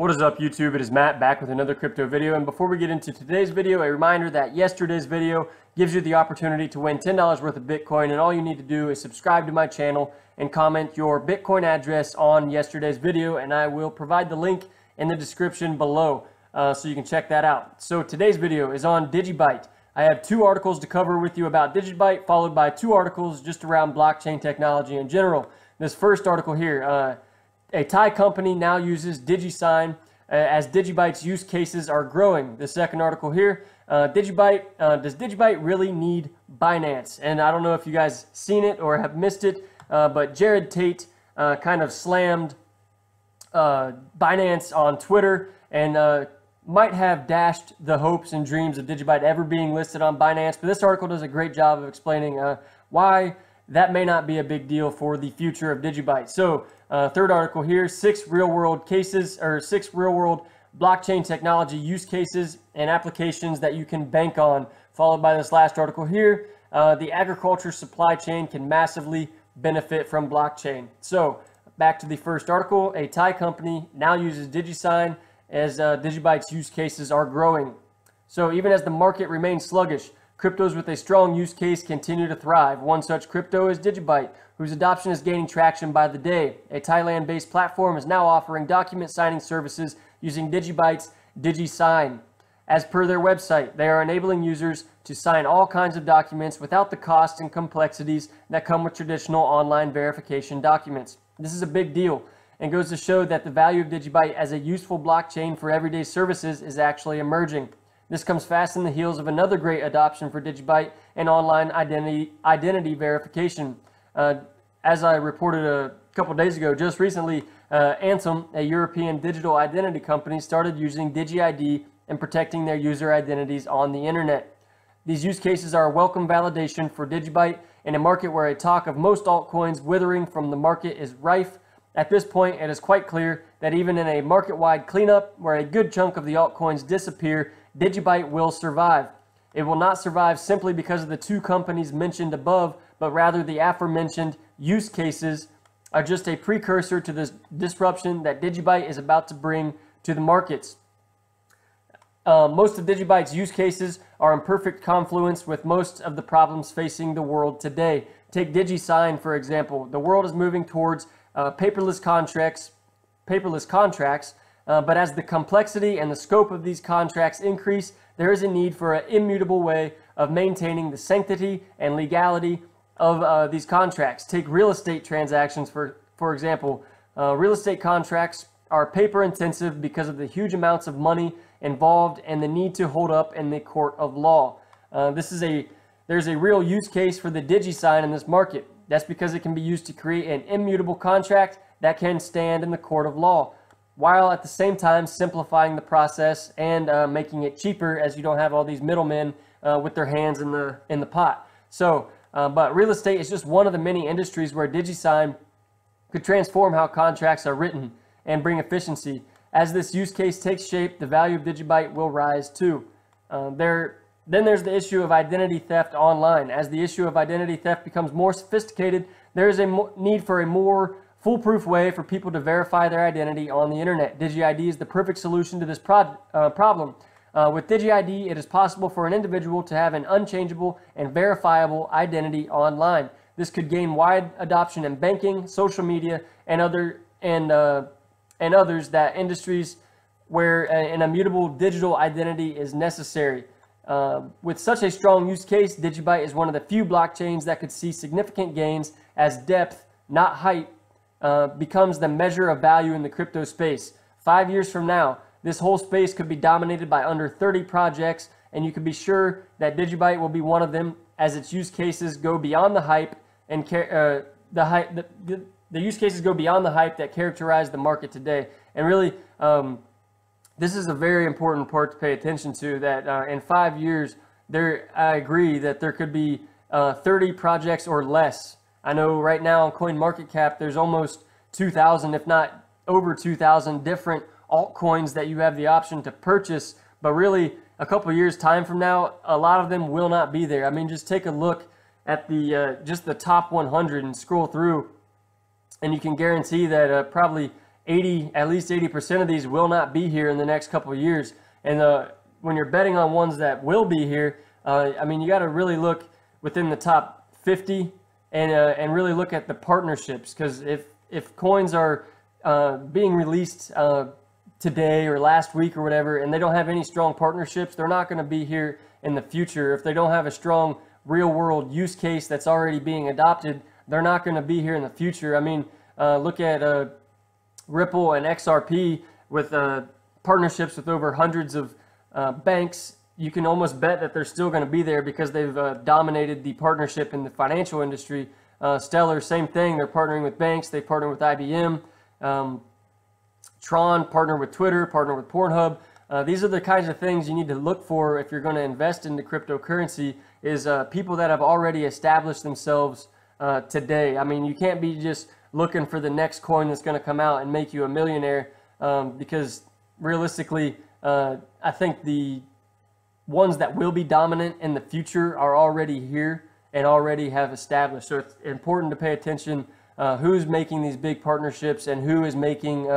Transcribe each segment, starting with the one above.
What is up, YouTube? It is Matt back with another crypto video. And before we get into today's video, a reminder that yesterday's video gives you the opportunity to win $10 worth of Bitcoin. And all you need to do is subscribe to my channel and comment your Bitcoin address on yesterday's video. And I will provide the link in the description below so you can check that out. So today's video is on DigiByte. I have two articles to cover with you about DigiByte, followed by two articles just around blockchain technology in general. This first article here, a Thai company now uses Digusign as DigiByte's use cases are growing. The second article here, does DigiByte really need Binance? And I don't know if you guys seen it or have missed it, but Jared Tate kind of slammed Binance on Twitter and might have dashed the hopes and dreams of DigiByte ever being listed on Binance. But this article does a great job of explaining why that may not be a big deal for the future of DigiByte. So third article here, 6 real-world cases, or 6 real-world blockchain technology use cases and applications that you can bank on, followed by this last article here, the agriculture supply chain can massively benefit from blockchain. So back to the first article, a Thai company now uses Digusign as DigiByte's use cases are growing. So even as the market remains sluggish, cryptos with a strong use case continue to thrive. One such crypto is DigiByte, whose adoption is gaining traction by the day. A Thailand-based platform is now offering document signing services using DigiByte's Digusign. As per their website, they are enabling users to sign all kinds of documents without the costs and complexities that come with traditional online verification documents. This is a big deal and goes to show that the value of DigiByte as a useful blockchain for everyday services is actually emerging. This comes fast in the heels of another great adoption for DigiByte and online identity verification. As I reported a couple days ago, just recently, Antum, a European digital identity company, started using Digi-ID and protecting their user identities on the internet. These use cases are a welcome validation for DigiByte in a market where a talk of most altcoins withering from the market is rife. At this point, it is quite clear that even in a market-wide cleanup where a good chunk of the altcoins disappear, DigiByte will survive. It will not survive simply because of the two companies mentioned above, but rather the aforementioned use cases are just a precursor to this disruption that DigiByte is about to bring to the markets. Most of DigiByte's use cases are in perfect confluence with most of the problems facing the world today. Take Digusign, for example. The world is moving towards paperless contracts, but as the complexity and the scope of these contracts increase, there is a need for an immutable way of maintaining the sanctity and legality of these contracts. Take real estate transactions, for example. Real estate contracts are paper intensive because of the huge amounts of money involved and the need to hold up in the court of law. There's a real use case for the Digusign in this market. That's because it can be used to create an immutable contract that can stand in the court of law, while at the same time simplifying the process and making it cheaper, as you don't have all these middlemen with their hands in the pot. So, but real estate is just one of the many industries where Digusign could transform how contracts are written and bring efficiency. As this use case takes shape, the value of DigiByte will rise too. Then there's the issue of identity theft online. As the issue of identity theft becomes more sophisticated, there is a need for a more foolproof way for people to verify their identity on the internet. Digi-ID is the perfect solution to this problem. With Digi-ID, it is possible for an individual to have an unchangeable and verifiable identity online. This could gain wide adoption in banking, social media, and others that industries where an immutable digital identity is necessary. With such a strong use case, DigiByte is one of the few blockchains that could see significant gains as depth, not height, becomes the measure of value in the crypto space. 5 years from now, this whole space could be dominated by under 30 projects, and you can be sure that DigiByte will be one of them as its use cases go beyond the hype and the use cases go beyond the hype that characterize the market today. And really, this is a very important part to pay attention to, that in 5 years, I agree that there could be 30 projects or less. I know right now on CoinMarketCap, there's almost 2,000, if not over 2,000 different altcoins that you have the option to purchase. But really, a couple years time from now, a lot of them will not be there. I mean, just take a look at just the top 100 and scroll through, and you can guarantee that probably at least 80% of these will not be here in the next couple of years. And when you're betting on ones that will be here, I mean, you got to really look within the top 50 and really look at the partnerships, because if coins are being released today or last week or whatever, and they don't have any strong partnerships, they're not going to be here in the future. If they don't have a strong real world use case that's already being adopted, they're not going to be here in the future. I mean, look at Ripple and XRP with partnerships with over hundreds of banks. You can almost bet that they're still going to be there because they've dominated the partnership in the financial industry. Stellar, same thing. They're partnering with banks. They partner with IBM. Tron partner with Twitter, partner with Pornhub. These are the kinds of things you need to look for if you're going to invest into cryptocurrency, is people that have already established themselves today. I mean, you can't be just looking for the next coin that's going to come out and make you a millionaire, because realistically, I think the ones that will be dominant in the future are already here and already have established. So it's important to pay attention who's making these big partnerships and who is making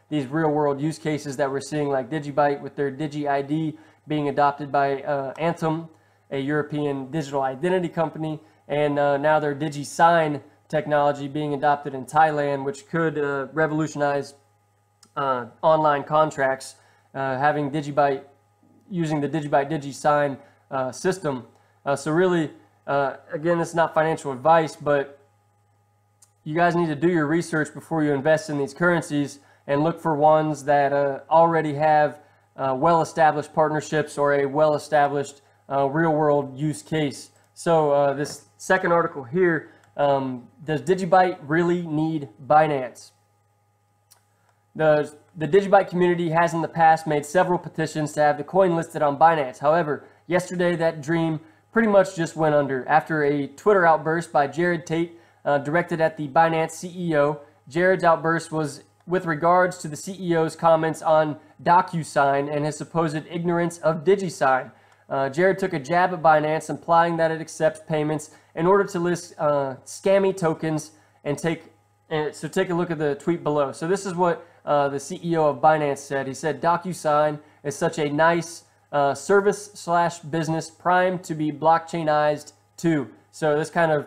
these real world use cases that we're seeing, like DigiByte with their Digi-ID being adopted by Antum, a European digital identity company, and now their Digusign technology being adopted in Thailand, which could revolutionize online contracts, having DigiByte using the DigiByte Digusign system. So really, again, it's not financial advice, but you guys need to do your research before you invest in these currencies, and look for ones that already have well-established partnerships or a well-established real-world use case. So this second article here, does DigiByte really need Binance? The DigiByte community has in the past made several petitions to have the coin listed on Binance. However, yesterday that dream pretty much just went under after a Twitter outburst by Jared Tate directed at the Binance CEO. Jared's outburst was with regards to the CEO's comments on Digusign and his supposed ignorance of Digusign. Jared took a jab at Binance, implying that it accepts payments in order to list scammy tokens and take a look at the tweet below. So this is what the CEO of Binance said. He said, Digusign is such a nice service/business primed to be blockchainized too. So this kind of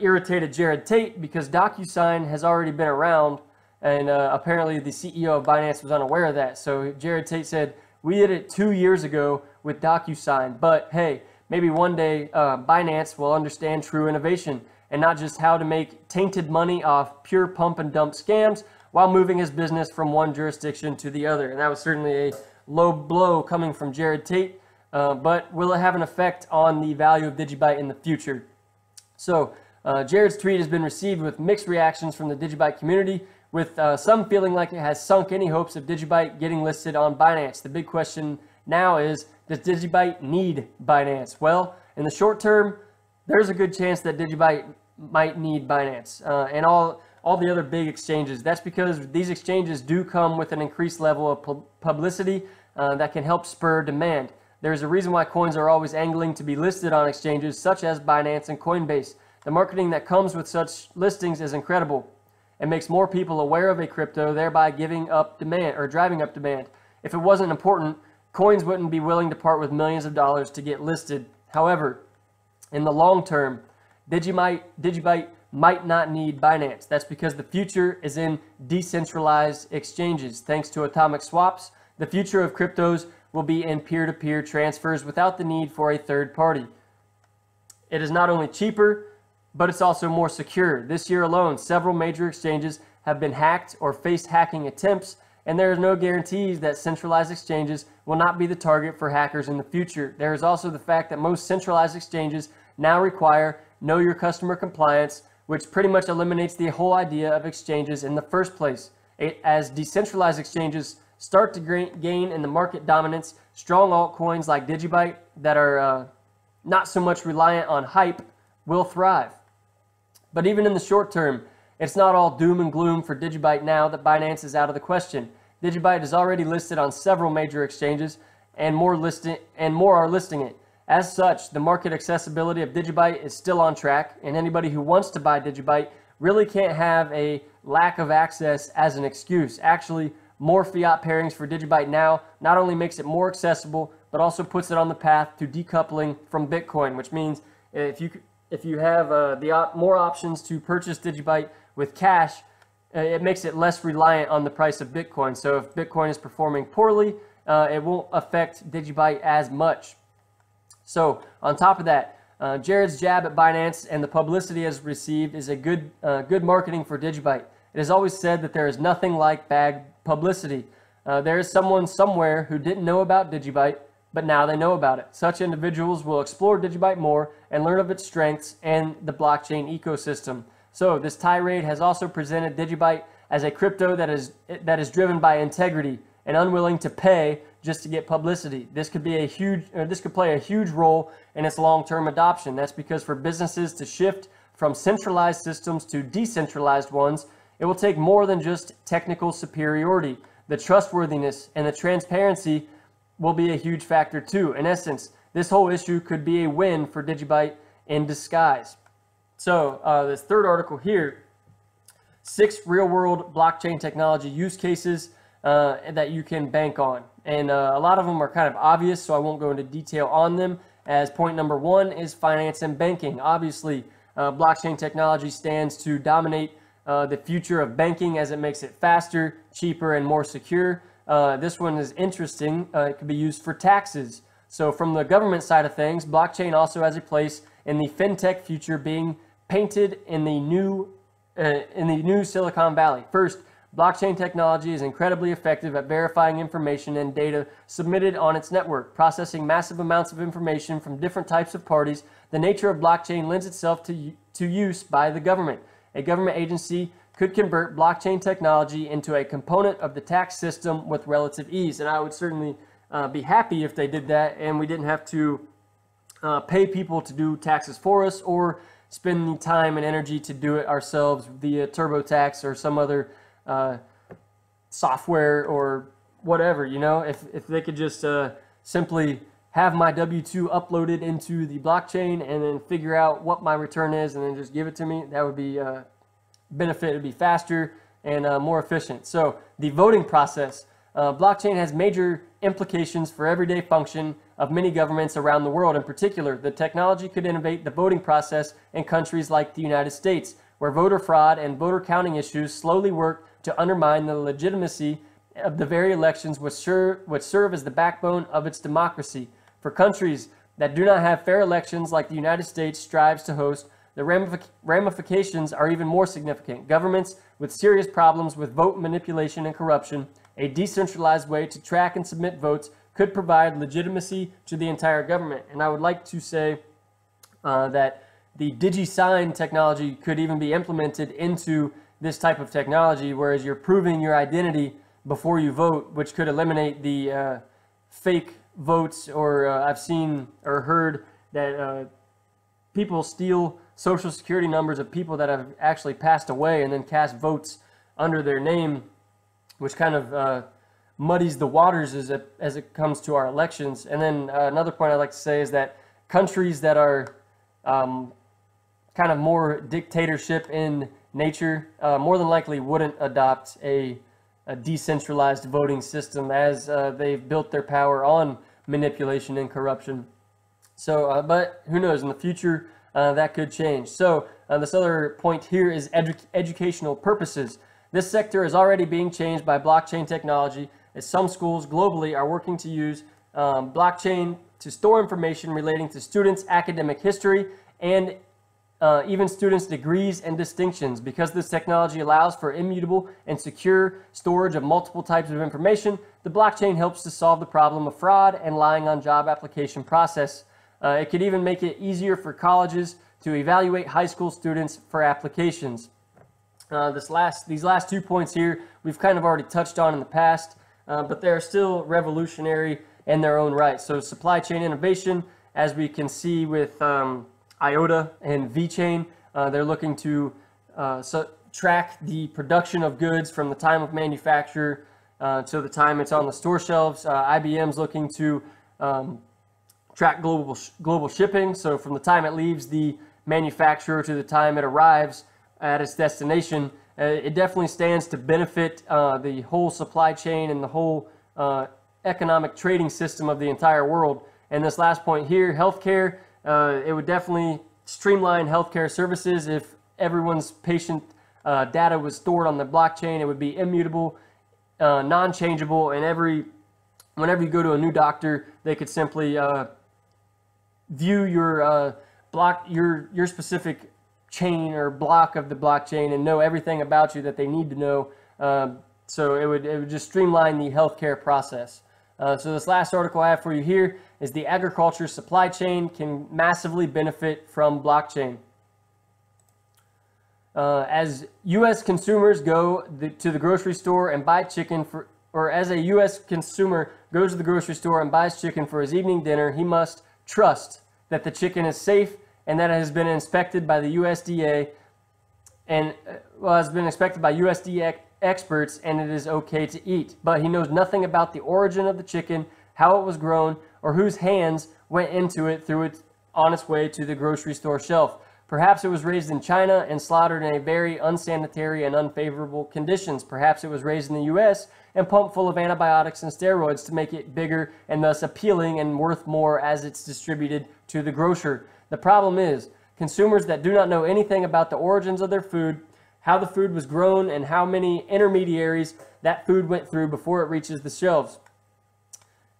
irritated Jared Tate, because Digusign has already been around, and apparently the CEO of Binance was unaware of that. So Jared Tate said, we did it 2 years ago with Digusign, but hey, maybe one day Binance will understand true innovation and not just how to make tainted money off pure pump and dump scams while moving his business from one jurisdiction to the other. And that was certainly a low blow coming from Jared Tate, but will it have an effect on the value of DigiByte in the future? So Jared's tweet has been received with mixed reactions from the DigiByte community, with some feeling like it has sunk any hopes of DigiByte getting listed on Binance. The big question now is, does DigiByte need Binance? Well, in the short term, there's a good chance that DigiByte might need Binance and all the other big exchanges. That's because these exchanges do come with an increased level of publicity that can help spur demand. There's a reason why coins are always angling to be listed on exchanges such as Binance and Coinbase. The marketing that comes with such listings is incredible. It makes more people aware of a crypto, thereby giving up demand or driving up demand. If it wasn't important, coins wouldn't be willing to part with millions of dollars to get listed. However, in the long term, DigiByte might not need Binance. That's because the future is in decentralized exchanges. Thanks to atomic swaps, the future of cryptos will be in peer-to-peer transfers without the need for a third party. It is not only cheaper, but it's also more secure. This year alone, several major exchanges have been hacked or faced hacking attempts, and there is no guarantees that centralized exchanges will not be the target for hackers in the future. There is also the fact that most centralized exchanges now require know your customer compliance, which pretty much eliminates the whole idea of exchanges in the first place. As decentralized exchanges start to gain in the market dominance, strong altcoins like DigiByte that are not so much reliant on hype will thrive. But even in the short term, it's not all doom and gloom for DigiByte now that Binance is out of the question. DigiByte is already listed on several major exchanges, and more are listing it. As such, the market accessibility of DigiByte is still on track, and anybody who wants to buy DigiByte really can't have a lack of access as an excuse. Actually, more fiat pairings for DigiByte now not only makes it more accessible, but also puts it on the path to decoupling from Bitcoin, which means if you have more options to purchase DigiByte with cash, it makes it less reliant on the price of Bitcoin. So if Bitcoin is performing poorly, it won't affect DigiByte as much. So on top of that, Jared's jab at Binance and the publicity it has received is a good marketing for DigiByte. It is always said that there is nothing like bad publicity. There is someone somewhere who didn't know about DigiByte, but now they know about it. Such individuals will explore DigiByte more and learn of its strengths and the blockchain ecosystem. So this tirade has also presented DigiByte as a crypto that is driven by integrity and unwilling to pay just to get publicity. This could play a huge role in its long-term adoption. That's because for businesses to shift from centralized systems to decentralized ones, it will take more than just technical superiority. The trustworthiness and the transparency will be a huge factor too. In essence, this whole issue could be a win for DigiByte in disguise. So this third article here, 6 real-world blockchain technology use cases that you can bank on. And a lot of them are kind of obvious, so I won't go into detail on them, as point number 1 is finance and banking. Obviously, blockchain technology stands to dominate the future of banking as it makes it faster, cheaper, and more secure. This one is interesting. It could be used for taxes. So from the government side of things, blockchain also has a place in the fintech future, being painted in the new Silicon Valley. First, blockchain technology is incredibly effective at verifying information and data submitted on its network, processing massive amounts of information from different types of parties. The nature of blockchain lends itself to use by the government. A government agency could convert blockchain technology into a component of the tax system with relative ease. And I would certainly be happy if they did that and we didn't have to pay people to do taxes for us or spend the time and energy to do it ourselves via TurboTax or some other software or whatever. You know, if they could just simply have my W-2 uploaded into the blockchain and then figure out what my return is and then just give it to me, that would be benefit. It would be faster and more efficient. So the voting process. Blockchain has major implications for everyday function of many governments around the world. In particular, the technology could innovate the voting process in countries like the United States, where voter fraud and voter counting issues slowly work to undermine the legitimacy of the very elections which serve as the backbone of its democracy. For countries that do not have fair elections like the United States strives to host, the ramifications are even more significant. Governments with serious problems with vote manipulation and corruption, a decentralized way to track and submit votes could provide legitimacy to the entire government. And I would like to say that the Digi-Sign technology could even be implemented into this type of technology, whereas you're proving your identity before you vote, which could eliminate the fake votes, or I've seen or heard that people steal social security numbers of people that have actually passed away and then cast votes under their name, which kind of muddies the waters as it comes to our elections. And then another point I'd like to say is that countries that are kind of more dictatorship in nature more than likely wouldn't adopt a decentralized voting system, as they've built their power on manipulation and corruption. So, but who knows, in the future that could change. So this other point here is educational purposes. This sector is already being changed by blockchain technology, as some schools globally are working to use blockchain to store information relating to students' academic history and even students' degrees and distinctions. Because this technology allows for immutable and secure storage of multiple types of information, the blockchain helps to solve the problem of fraud and lying on job application process. It could even make it easier for colleges to evaluate high school students for applications. These last 2 points here we've kind of already touched on in the past, but they're still revolutionary in their own right. So supply chain innovation, as we can see with IOTA and VeChain, they're looking to track the production of goods from the time of manufacture to the time it's on the store shelves. IBM's looking to track global shipping, so from the time it leaves the manufacturer to the time it arrives at its destination. it definitely stands to benefit the whole supply chain and the whole economic trading system of the entire world. And this last point here, healthcare, it would definitely streamline healthcare services if everyone's patient data was stored on the blockchain. It would be immutable, non-changeable, and whenever you go to a new doctor, they could simply view your your specific chain or block of the blockchain and know everything about you that they need to know. So it would just streamline the healthcare process. So this last article I have for you here is the agriculture supply chain can massively benefit from blockchain. As U.S. consumers go to the grocery store and buy chicken as a U.S. consumer goes to the grocery store and buys chicken for his evening dinner, he must trust that the chicken is safe and that it has been inspected by the USDA and has been inspected by USDA experts and it is okay to eat. But he knows nothing about the origin of the chicken, how it was grown, or whose hands went into it on its way to the grocery store shelf. Perhaps it was raised in China and slaughtered in a very unsanitary and unfavorable conditions. Perhaps it was raised in the U.S. and pumped full of antibiotics and steroids to make it bigger and thus appealing and worth more as it's distributed to the grocer. The problem is, consumers that do not know anything about the origins of their food, how the food was grown, and how many intermediaries that food went through before it reaches the shelves.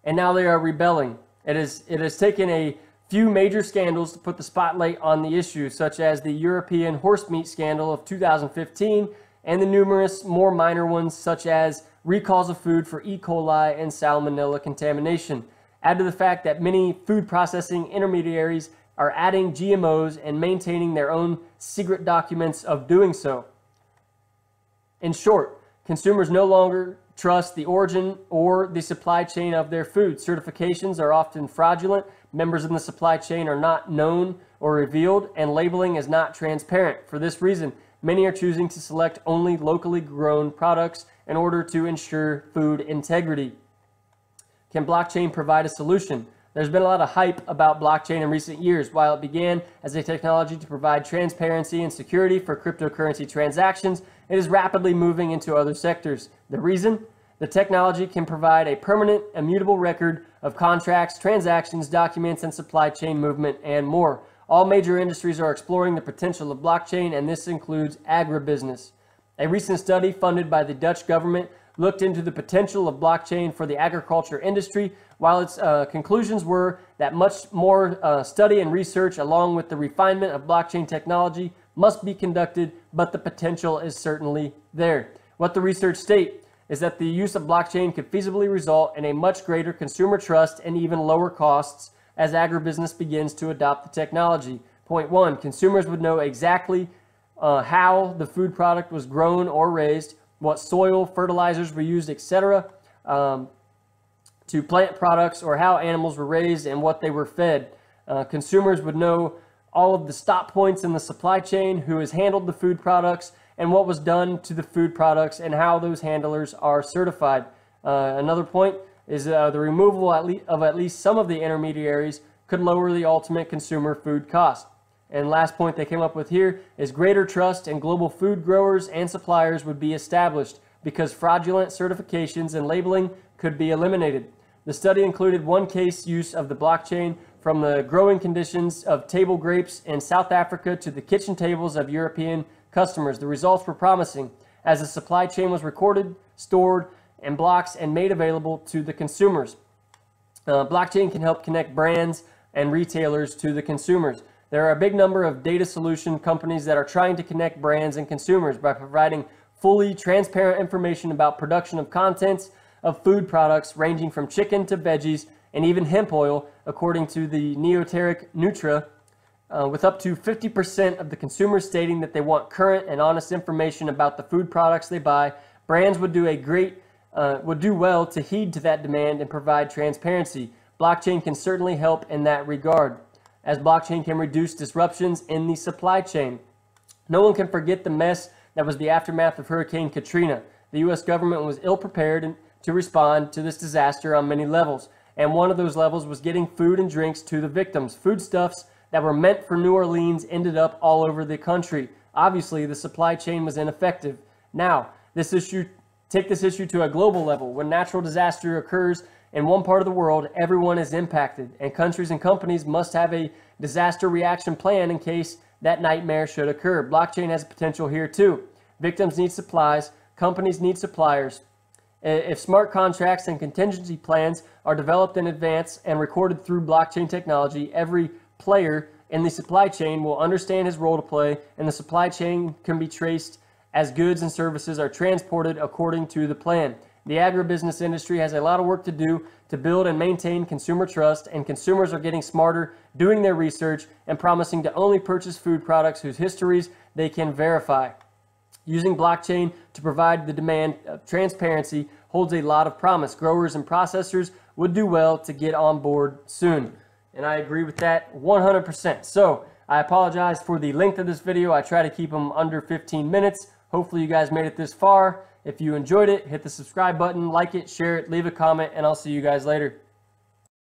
And now they are rebelling. It has taken a few major scandals to put the spotlight on the issue, such as the European horse meat scandal of 2015 and the numerous more minor ones, such as recalls of food for E. coli and salmonella contamination. Add to the fact that many food processing intermediaries are adding GMOs and maintaining their own secret documents of doing so. In short, consumers no longer trust the origin or the supply chain of their food. Certifications are often fraudulent, members in the supply chain are not known or revealed, and labeling is not transparent. For this reason, many are choosing to select only locally grown products in order to ensure food integrity. Can blockchain provide a solution? There's been a lot of hype about blockchain in recent years. While it began as a technology to provide transparency and security for cryptocurrency transactions, it is rapidly moving into other sectors. The reason? The technology can provide a permanent, immutable record of contracts, transactions, documents, and supply chain movement, and more. All major industries are exploring the potential of blockchain, and this includes agribusiness. A recent study funded by the Dutch government looked into the potential of blockchain for the agriculture industry. While its conclusions were that much more study and research along with the refinement of blockchain technology must be conducted, but the potential is certainly there. What the research states is that the use of blockchain could feasibly result in a much greater consumer trust and even lower costs as agribusiness begins to adopt the technology. Point one, consumers would know exactly how the food product was grown or raised, what soil, fertilizers were used, etc., to plant products, or how animals were raised and what they were fed. Consumers would know all of the stop points in the supply chain, who has handled the food products, and what was done to the food products, and how those handlers are certified. Another point is the removal of at least some of the intermediaries could lower the ultimate consumer food cost. And last point they came up with here is greater trust in global food growers and suppliers would be established because fraudulent certifications and labeling could be eliminated. The study included one case use of the blockchain from the growing conditions of table grapes in South Africa to the kitchen tables of European customers. The results were promising as the supply chain was recorded, stored in blocks, and made available to the consumers. Blockchain can help connect brands and retailers to the consumers. There are a big number of data solution companies that are trying to connect brands and consumers by providing fully transparent information about production of contents of food products ranging from chicken to veggies and even hemp oil, according to the Neoteric Nutra, with up to 50% of the consumers stating that they want current and honest information about the food products they buy. Brands would do well to heed to that demand and provide transparency. Blockchain can certainly help in that regard, as blockchain can reduce disruptions in the supply chain. No one can forget the mess that was the aftermath of Hurricane Katrina. The U.S. government was ill-prepared to respond to this disaster on many levels, and one of those levels was getting food and drinks to the victims. Foodstuffs that were meant for New Orleans ended up all over the country. Obviously, the supply chain was ineffective. Now, take this issue to a global level. When natural disaster occurs in one part of the world, everyone is impacted, and countries and companies must have a disaster reaction plan in case that nightmare should occur. Blockchain has potential here too. Victims need supplies, companies need suppliers. If smart contracts and contingency plans are developed in advance and recorded through blockchain technology, every player in the supply chain will understand his role to play, and the supply chain can be traced as goods and services are transported according to the plan. The agribusiness industry has a lot of work to do to build and maintain consumer trust, and consumers are getting smarter, doing their research, and promising to only purchase food products whose histories they can verify. Using blockchain to provide the demand of transparency holds a lot of promise. Growers and processors would do well to get on board soon. And I agree with that 100%. So I apologize for the length of this video. I try to keep them under 15 minutes. Hopefully you guys made it this far. If you enjoyed it, hit the subscribe button, like it, share it, leave a comment, and I'll see you guys later.